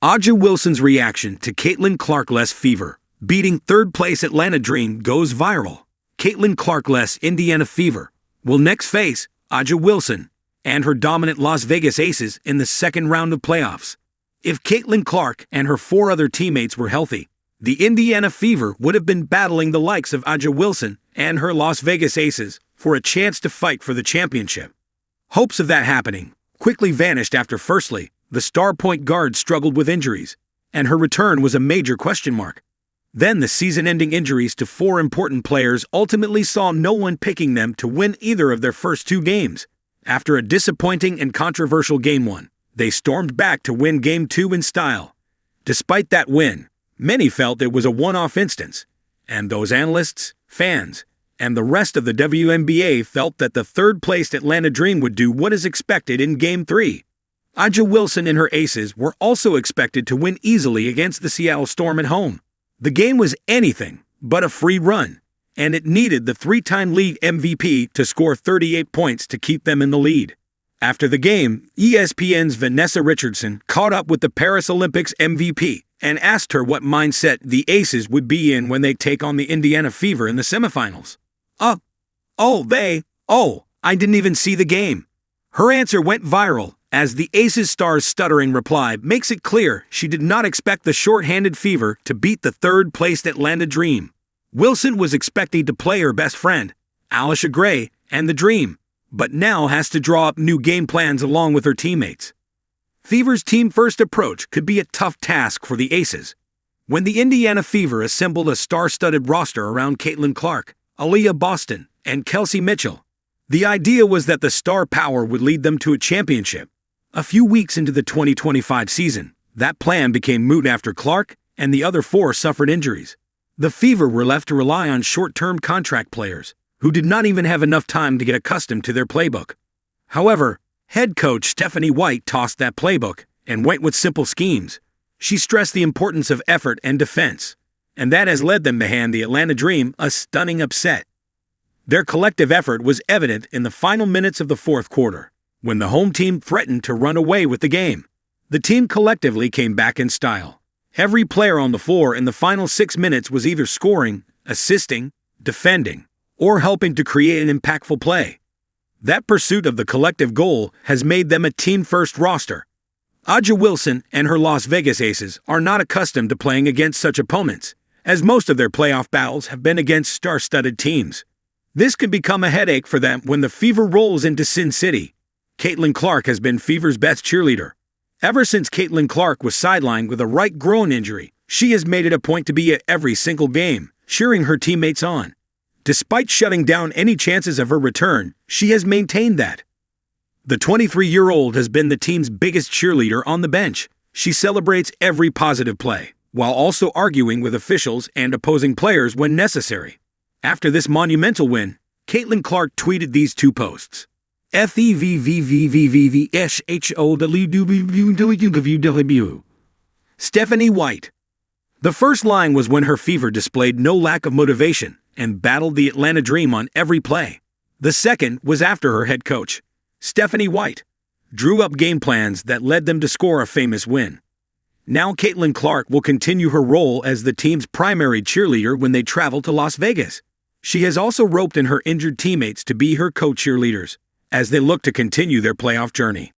A'ja Wilson's reaction to Caitlin Clark-less fever, beating third-place Atlanta Dream, goes viral. Caitlin Clark-less Indiana Fever will next face A'ja Wilson and her dominant Las Vegas Aces in the second round of playoffs. If Caitlin Clark and her 4 other teammates were healthy, the Indiana Fever would have been battling the likes of A'ja Wilson and her Las Vegas Aces for a chance to fight for the championship. Hopes of that happening quickly vanished after, firstly, the star point guard struggled with injuries, and her return was a major question mark. Then the season-ending injuries to 4 important players ultimately saw no one picking them to win either of their first 2 games. After a disappointing and controversial Game 1, they stormed back to win Game 2 in style. Despite that win, many felt it was a one-off instance, and those analysts, fans, and the rest of the WNBA felt that the third-placed Atlanta Dream would do what is expected in Game 3. A'ja Wilson and her Aces were also expected to win easily against the Seattle Storm at home. The game was anything but a free run, and it needed the 3-time league MVP to score 38 points to keep them in the lead. After the game, ESPN's Vanessa Richardson caught up with the Paris Olympics MVP and asked her what mindset the Aces would be in when they take on the Indiana Fever in the semifinals. I didn't even see the game. Her answer went viral, as the Aces star's stuttering reply makes it clear she did not expect the short-handed Fever to beat the third-placed Atlanta Dream. Wilson was expecting to play her best friend, Allisha Gray, and the Dream, but now has to draw up new game plans along with her teammates. Fever's team-first approach could be a tough task for the Aces. When the Indiana Fever assembled a star-studded roster around Caitlin Clark, Aaliyah Boston, and Kelsey Mitchell, the idea was that the star power would lead them to a championship. A few weeks into the 2025 season, that plan became moot after Clark and the other 4 suffered injuries. The Fever were left to rely on short-term contract players, who did not even have enough time to get accustomed to their playbook. However, head coach Stephanie White tossed that playbook and went with simple schemes. She stressed the importance of effort and defense, and that has led them to hand the Atlanta Dream a stunning upset. Their collective effort was evident in the final minutes of the 4th quarter, when the home team threatened to run away with the game. The team collectively came back in style. Every player on the floor in the final 6 minutes was either scoring, assisting, defending, or helping to create an impactful play. That pursuit of the collective goal has made them a team-first roster. A'ja Wilson and her Las Vegas Aces are not accustomed to playing against such opponents, as most of their playoff battles have been against star-studded teams. This could become a headache for them when the Fever rolls into Sin City. Caitlin Clark has been Fever's best cheerleader. Ever since Caitlin Clark was sidelined with a right groin injury, she has made it a point to be at every single game, cheering her teammates on. Despite shutting down any chances of her return, she has maintained that. The 23-year-old has been the team's biggest cheerleader on the bench. She celebrates every positive play, while also arguing with officials and opposing players when necessary. After this monumental win, Caitlin Clark tweeted these 2 posts. Stephanie White. The first line was when her Fever displayed no lack of motivation and battled the Atlanta Dream on every play. The second was after her head coach, Stephanie White, drew up game plans that led them to score a famous win. Now Caitlin Clark will continue her role as the team's primary cheerleader when they travel to Las Vegas. She has also roped in her injured teammates to be her co-cheerleaders, as they look to continue their playoff journey.